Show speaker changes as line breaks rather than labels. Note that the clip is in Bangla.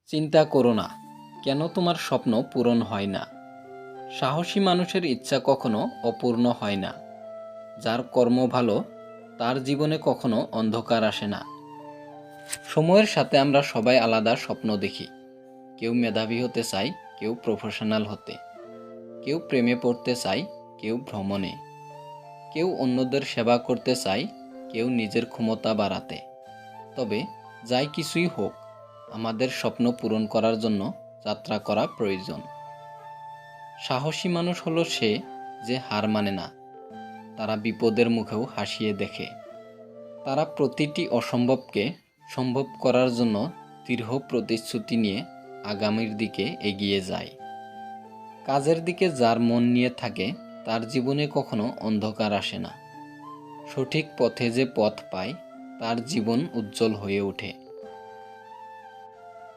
চিন্তা করো না, কেন তোমার স্বপ্ন পূরণ হয় না। সাহসী মানুষের ইচ্ছা কখনো অপূর্ণ হয় না। যার কর্ম ভালো, তার জীবনে কখনো অন্ধকার আসে না। সময়ের সাথে আমরা সবাই আলাদা স্বপ্ন দেখি। কেউ মেধাবী হতে চায়, কেউ প্রফেশনাল হতে, কেউ প্রেমে পড়তে চায়, কেউ ভ্রমণে, কেউ অন্যদের সেবা করতে চায়, কেউ নিজের ক্ষমতা বাড়াতে। তবে যাই কিছুই হোক, আমাদের স্বপ্ন পূরণ করার জন্য যাত্রা করা প্রয়োজন। সাহসী মানুষ হলো সে যে হার মানে না। তারা বিপদের মুখেও হাসিয়ে দেখে। তারা প্রতিটি অসম্ভবকে সম্ভব করার জন্য দৃঢ় প্রতিশ্রুতি নিয়ে আগামীর দিকে এগিয়ে যায়। কাজের দিকে যার মন নিয়ে থাকে, তার জীবনে কখনো অন্ধকার আসে না। সঠিক পথে যে পথ পায়, তার জীবন উজ্জ্বল হয়ে ওঠে।